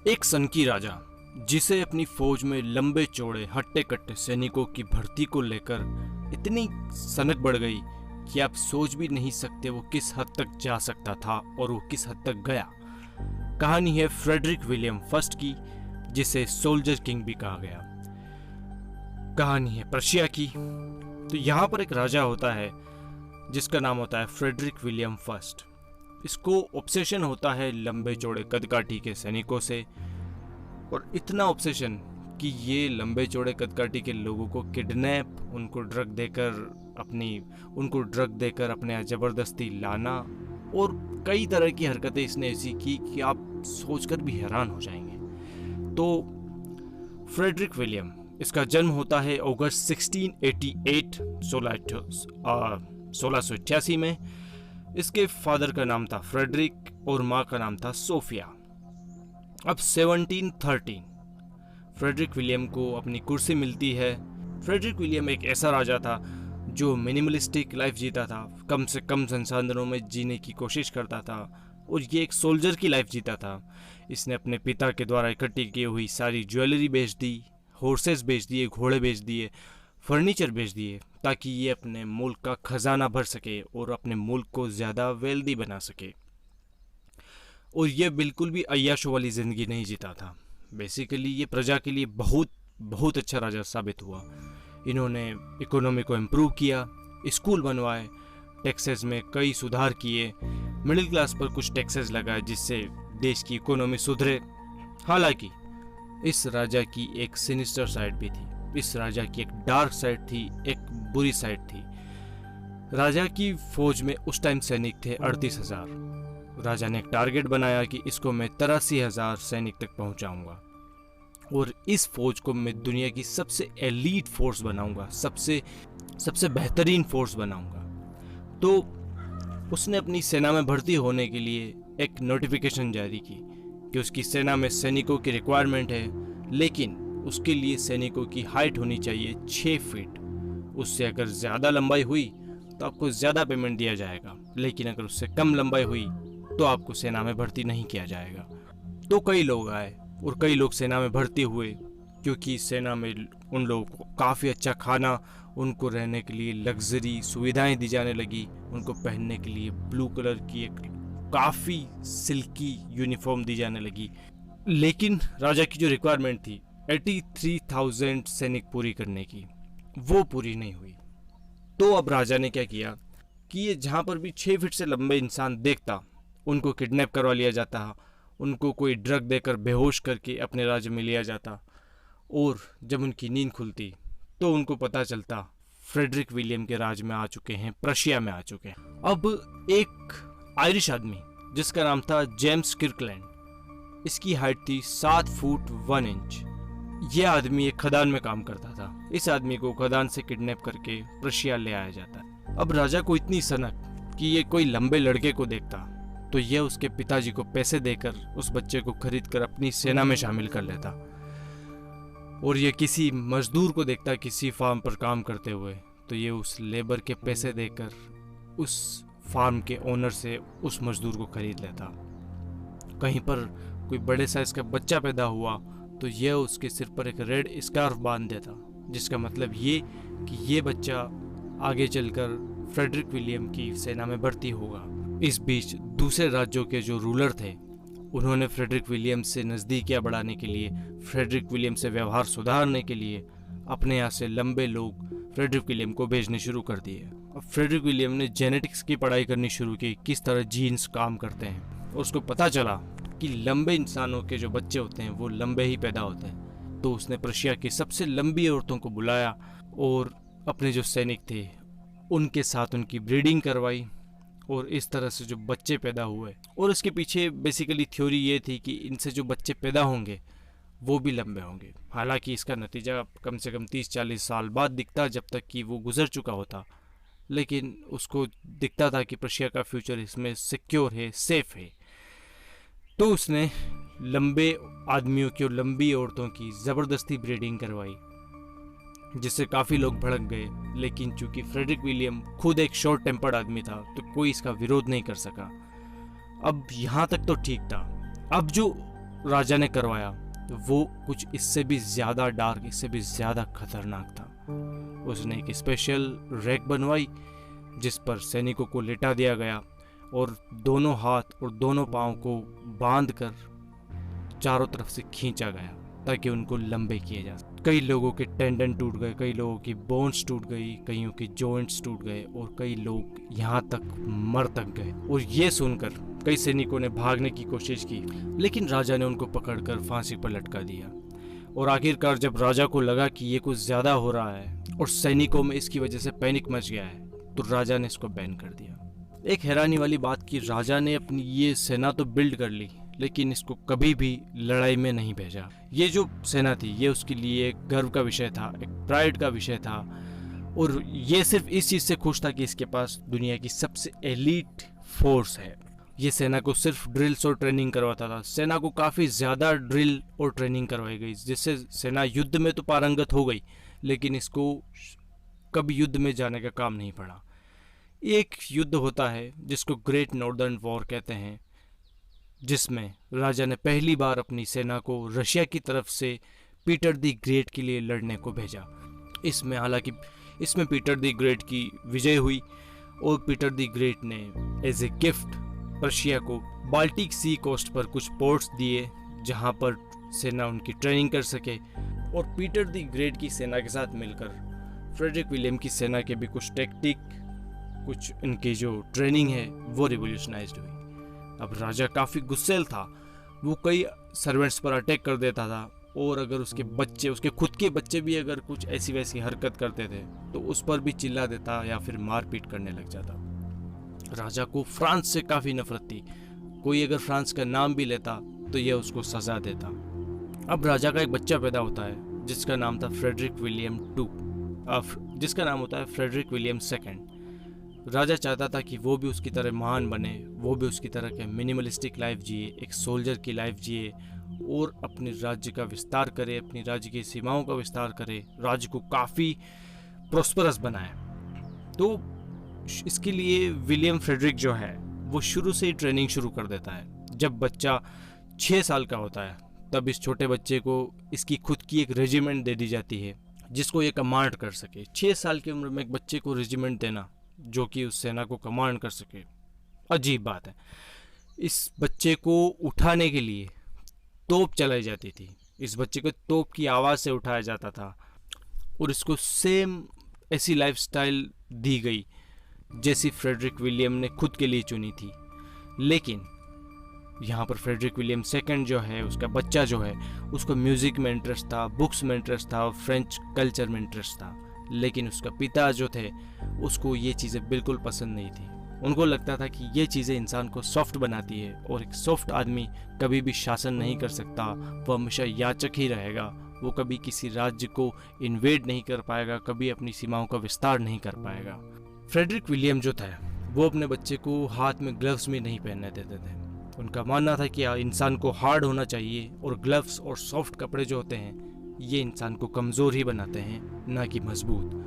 एक सनकी राजा जिसे अपनी फौज में लंबे चौड़े हट्टे कट्टे सैनिकों की भर्ती को लेकर इतनी सनक बढ़ गई कि आप सोच भी नहीं सकते वो किस हद तक जा सकता था और वो किस हद तक गया। कहानी है फ्रेडरिक विलियम फर्स्ट की, जिसे सोल्जर किंग भी कहा गया। कहानी है प्रशिया की। तो यहाँ पर एक राजा होता है जिसका नाम होता है फ्रेडरिक विलियम फर्स्ट। इसको ऑब्सेशन होता है लंबे चौड़े कदकाठी के सैनिकों से, और इतना ऑब्सेशन कि ये लंबे चौड़े कदकाठी के लोगों को किडनैप, उनको ड्रग देकर अपने यहाँ जबरदस्ती लाना और कई तरह की हरकतें इसने ऐसी की कि आप सोचकर भी हैरान हो जाएंगे। तो फ्रेडरिक विलियम, इसका जन्म होता है अगस्त 1688 1688 में। इसके फादर का नाम था फ्रेडरिक और माँ का नाम था सोफिया। अब 1713 फ्रेडरिक विलियम को अपनी कुर्सी मिलती है। फ्रेडरिक विलियम एक ऐसा राजा था जो मिनिमलिस्टिक लाइफ जीता था, कम से कम संसाधनों में जीने की कोशिश करता था, और ये एक सोल्जर की लाइफ जीता था। इसने अपने पिता के द्वारा इकट्ठी की हुई सारी ज्वेलरी बेच दी, हॉर्सेस बेच दिए, घोड़े बेच दिए, फर्नीचर बेच दिए, ताकि ये अपने मुल्क का खजाना भर सके और अपने मुल्क को ज़्यादा वेल्दी बना सके। और ये बिल्कुल भी अय्याशों वाली ज़िंदगी नहीं जीता था। बेसिकली ये प्रजा के लिए बहुत बहुत अच्छा राजा साबित हुआ। इन्होंने इकोनॉमी को इम्प्रूव किया, स्कूल बनवाए, टैक्सेस में कई सुधार किए, मिडिल क्लास पर कुछ टैक्सेस लगाए जिससे देश की इकोनॉमी सुधरे। हालांकि इस राजा की एक सिनिस्टर साइड भी थी। इस राजा की एक डार्क साइड थी, एक बुरी साइड थी। राजा की फौज में उस टाइम सैनिक थे 38,000। राजा ने एक टारगेट बनाया कि इसको मैं 83,000 सैनिक तक पहुंचाऊंगा और इस फौज को मैं दुनिया की सबसे एलीट फोर्स बनाऊंगा, सबसे बेहतरीन फोर्स बनाऊंगा। तो उसने अपनी सेना में भर्ती होने के लिए एक नोटिफिकेशन जारी की कि उसकी सेना में सैनिकों की रिक्वायरमेंट है, लेकिन उसके लिए सैनिकों की हाइट होनी चाहिए 6 फीट। उससे अगर ज़्यादा लंबाई हुई तो आपको ज़्यादा पेमेंट दिया जाएगा, लेकिन अगर उससे कम लंबाई हुई तो आपको सेना में भर्ती नहीं किया जाएगा। तो कई लोग आए और कई लोग सेना में भर्ती हुए, क्योंकि सेना में उन लोगों को काफ़ी अच्छा खाना, उनको रहने के लिए लग्जरी सुविधाएं दी जाने लगी, उनको पहनने के लिए ब्लू कलर की एक काफ़ी सिल्की यूनिफॉर्म दी जाने लगी। लेकिन राजा की जो रिक्वायरमेंट थी 83,000 सैनिक पूरी करने की, वो पूरी नहीं हुई। तो अब राजा ने क्या किया कि ये जहाँ पर भी 6 फीट से लंबे इंसान देखता, उनको किडनैप करवा लिया जाता, उनको कोई ड्रग देकर बेहोश करके अपने राज्य में लिया जाता, और जब उनकी नींद खुलती तो उनको पता चलता फ्रेडरिक विलियम के राज में आ चुके हैं, प्रशिया में आ चुके हैं। अब एक आयरिश आदमी जिसका नाम था जेम्स किर्कलैंड, इसकी हाइट थी 7 फुट 1 इंच। यह आदमी एक खदान में काम करता था। इस आदमी को खदान से किडनैप करके प्रशिया ले आया जाता है। अब राजा को इतनी सनक कि ये कोई लंबे लड़के को देखता तो यह उसके पिताजी को पैसे देकर उस बच्चे को खरीद कर अपनी सेना में शामिल कर लेता, और ये किसी मजदूर को देखता किसी फार्म पर काम करते हुए तो ये उस लेबर के पैसे देकर उस फार्म के ओनर से उस मजदूर को खरीद लेता। कहीं पर कोई बड़े साइज का बच्चा पैदा हुआ तो यह उसके सिर पर एक रेड स्कार्फ बांध देता, जिसका मतलब ये कि ये बच्चा आगे चलकर फ्रेडरिक विलियम की सेना में भर्ती होगा। इस बीच दूसरे राज्यों के जो रूलर थे उन्होंने फ्रेडरिक विलियम से नज़दीकियां बढ़ाने के लिए, फ्रेडरिक विलियम से व्यवहार सुधारने के लिए अपने यहाँ से लंबे लोग फ्रेडरिक विलियम को भेजने शुरू कर दिए। अब फ्रेडरिक विलियम ने जेनेटिक्स की पढ़ाई करनी शुरू की, किस तरह जीन्स काम करते हैं, और उसको पता चला कि लंबे इंसानों के जो बच्चे होते हैं वो लंबे ही पैदा होते हैं। तो उसने प्रशिया की सबसे लंबी औरतों को बुलाया और अपने जो सैनिक थे उनके साथ उनकी ब्रीडिंग करवाई, और इस तरह से जो बच्चे पैदा हुए। और इसके पीछे बेसिकली थ्योरी ये थी कि इनसे जो बच्चे पैदा होंगे वो भी लंबे होंगे। हालांकि इसका नतीजा कम से कम 30-40 साल बाद दिखता, जब तक कि वो गुजर चुका होता, लेकिन उसको दिखता था कि प्रशिया का फ्यूचर इसमें सिक्योर है, सेफ है। तो उसने लंबे आदमियों की और लंबी औरतों की ज़बरदस्ती ब्रीडिंग करवाई, जिससे काफ़ी लोग भड़क गए। लेकिन चूंकि फ्रेडरिक विलियम खुद एक शॉर्ट टेम्पर्ड आदमी था तो कोई इसका विरोध नहीं कर सका। अब यहाँ तक तो ठीक था। अब जो राजा ने करवाया वो कुछ इससे भी ज़्यादा डार्क, इससे भी ज़्यादा खतरनाक था। उसने एक स्पेशल रैक बनवाई जिस पर सैनिकों को लेटा दिया गया और दोनों हाथ और दोनों पाँव को बांधकर चारों तरफ से खींचा गया ताकि उनको लंबे किए जा सके। कई लोगों के टेंडन टूट गए, कई लोगों की बोन्स टूट गई, कईयों की जॉइंट्स टूट गए और कई लोग यहाँ तक मर तक गए। और ये सुनकर कई सैनिकों ने भागने की कोशिश की, लेकिन राजा ने उनको पकड़कर फांसी पर लटका दिया। और आखिरकार जब राजा को लगा कि ये कुछ ज़्यादा हो रहा है और सैनिकों में इसकी वजह से पैनिक मच गया है, तो राजा ने इसको बैन कर दिया। एक हैरानी वाली बात कि राजा ने अपनी ये सेना तो बिल्ड कर ली, लेकिन इसको कभी भी लड़ाई में नहीं भेजा। ये जो सेना थी ये उसके लिए एक गर्व का विषय था, एक प्राइड का विषय था। और ये सिर्फ इस चीज़ से खुश था कि इसके पास दुनिया की सबसे एलीट फोर्स है। ये सेना को सिर्फ ड्रिल्स और ट्रेनिंग करवाता था। सेना को काफ़ी ज़्यादा ड्रिल और ट्रेनिंग करवाई गई, जिससे सेना युद्ध में तो पारंगत हो गई, लेकिन इसको कभी युद्ध में जाने का काम नहीं पड़ा। एक युद्ध होता है जिसको ग्रेट नॉर्दर्न वॉर कहते हैं, जिसमें राजा ने पहली बार अपनी सेना को रशिया की तरफ से पीटर द ग्रेट के लिए लड़ने को भेजा। इसमें पीटर द ग्रेट की विजय हुई और पीटर द ग्रेट ने एज ए गिफ्ट रशिया को बाल्टिक सी कोस्ट पर कुछ पोर्ट्स दिए जहां पर सेना उनकी ट्रेनिंग कर सके। और पीटर द ग्रेट की सेना के साथ मिलकर फ्रेडरिक विलियम की सेना के भी कुछ टेक्टिक, कुछ इनकी जो ट्रेनिंग है वो रिवोल्यूशनाइज्ड हुई। अब राजा काफ़ी गुस्सेल था, वो कई सर्वेंट्स पर अटैक कर देता था और अगर उसके बच्चे, उसके खुद के बच्चे भी अगर कुछ ऐसी वैसी हरकत करते थे तो उस पर भी चिल्ला देता या फिर मारपीट करने लग जाता। राजा को फ्रांस से काफ़ी नफरत थी, कोई अगर फ्रांस का नाम भी लेता तो यह उसको सजा देता। अब राजा का एक बच्चा पैदा होता है जिसका नाम था फ्रेडरिक विलियम जिसका नाम होता है फ्रेडरिक विलियम सेकंड। राजा चाहता था कि वो भी उसकी तरह महान बने, वो भी उसकी तरह के मिनिमलिस्टिक लाइफ जिए, एक सोल्जर की लाइफ जिए और अपने राज्य का विस्तार करे, अपनी राज्य की सीमाओं का विस्तार करे, राज्य को काफ़ी प्रोस्परस बनाए। तो इसके लिए विलियम फ्रेडरिक जो है वो शुरू से ही ट्रेनिंग शुरू कर देता है। जब बच्चा 6 साल का होता है तब इस छोटे बच्चे को इसकी खुद की एक रेजिमेंट दे दी जाती है जिसको ये कमांड कर सके। 6 साल की उम्र में एक बच्चे को रेजिमेंट देना जो कि उस सेना को कमांड कर सके, अजीब बात है। इस बच्चे को उठाने के लिए तोप चलाई जाती थी, इस बच्चे को तोप की आवाज़ से उठाया जाता था और इसको सेम ऐसी लाइफस्टाइल दी गई जैसी फ्रेडरिक विलियम ने खुद के लिए चुनी थी। लेकिन यहाँ पर फ्रेडरिक विलियम सेकंड जो है, उसका बच्चा जो है, उसको म्यूज़िक में इंटरेस्ट था, बुक्स में इंटरेस्ट था और फ्रेंच कल्चर में इंटरेस्ट था। लेकिन उसका पिता जो थे उसको ये चीज़ें बिल्कुल पसंद नहीं थी। उनको लगता था कि ये चीज़ें इंसान को सॉफ्ट बनाती है और एक सॉफ्ट आदमी कभी भी शासन नहीं कर सकता, वो हमेशा याचक ही रहेगा, वो कभी किसी राज्य को इन्वेड नहीं कर पाएगा, कभी अपनी सीमाओं का विस्तार नहीं कर पाएगा। फ्रेडरिक विलियम जो था वो अपने बच्चे को हाथ में ग्लव्स भी नहीं पहनने देते थे। उनका मानना था कि इंसान को हार्ड होना चाहिए और ग्लव्स और सॉफ्ट कपड़े जो होते हैं ये इंसान को कमज़ोर ही बनाते हैं, ना कि मजबूत।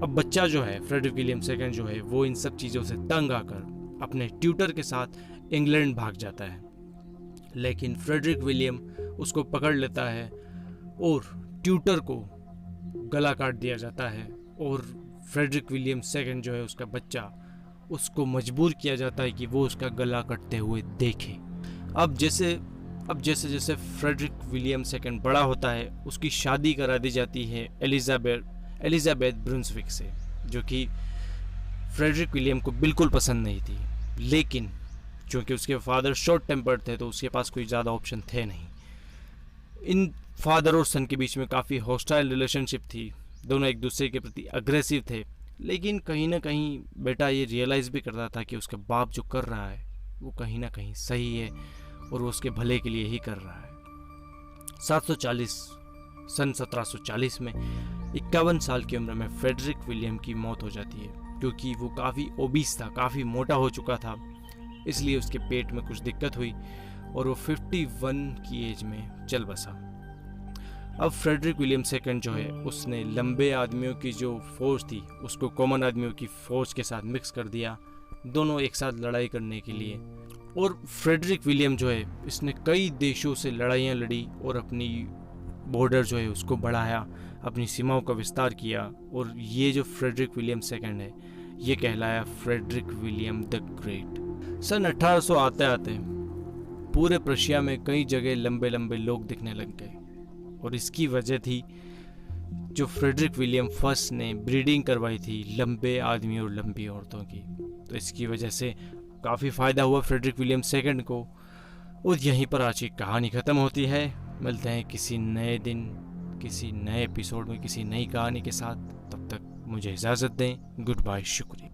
अब बच्चा जो है फ्रेडरिक विलियम सेकंड जो है वो इन सब चीज़ों से तंग आकर अपने ट्यूटर के साथ इंग्लैंड भाग जाता है। लेकिन फ्रेडरिक विलियम उसको पकड़ लेता है और ट्यूटर को गला काट दिया जाता है और फ्रेडरिक विलियम सेकंड जो है उसका बच्चा, उसको मजबूर किया जाता है कि वो उसका गला कटते हुए देखे। अब जैसे जैसे फ्रेडरिक विलियम सेकंड बड़ा होता है उसकी शादी करा दी जाती है एलिजाबेथ ब्रुंसविक से, जो कि फ्रेडरिक विलियम को बिल्कुल पसंद नहीं थी। लेकिन चूँकि उसके फादर शॉर्ट टेम्पर्ड थे तो उसके पास कोई ज़्यादा ऑप्शन थे नहीं। इन फादर और सन के बीच में काफ़ी हॉस्टाइल रिलेशनशिप थी, दोनों एक दूसरे के प्रति अग्रेसिव थे। लेकिन कहीं ना कहीं बेटा ये रियलाइज़ भी करता था कि उसका बाप जो कर रहा है वो कहीं ना कहीं सही है और वो उसके भले के लिए ही कर रहा है। 1740 में 51 साल की उम्र में फ्रेडरिक विलियम की मौत हो जाती है, क्योंकि वो काफ़ी ओबीस था, काफ़ी मोटा हो चुका था, इसलिए उसके पेट में कुछ दिक्कत हुई और वो 51 की एज में चल बसा। अब फ्रेडरिक विलियम सेकंड जो है उसने लंबे आदमियों की जो फौज थी उसको कॉमन आदमियों की फौज के साथ मिक्स कर दिया, दोनों एक साथ लड़ाई करने के लिए। और फ्रेडरिक विलियम जो है इसने कई देशों से लड़ाइयाँ लड़ी और अपनी बॉर्डर जो है उसको बढ़ाया, अपनी सीमाओं का विस्तार किया। और ये जो फ्रेडरिक विलियम सेकंड है ये कहलाया फ्रेडरिक विलियम द ग्रेट। सन 1800 आते आते पूरे प्रशिया में कई जगह लंबे लंबे लोग दिखने लग गए, और इसकी वजह थी जो फ्रेडरिक विलियम फर्स्ट ने ब्रीडिंग करवाई थी लंबे आदमी और लंबी औरतों की। तो इसकी वजह से काफ़ी फ़ायदा हुआ फ्रेडरिक विलियम सेकंड को। और यहीं पर आज की कहानी ख़त्म होती है। मिलते हैं किसी नए दिन, किसी नए एपिसोड में, किसी नई कहानी के साथ। तब तक मुझे इजाज़त दें। गुड बाय, शुक्रिया।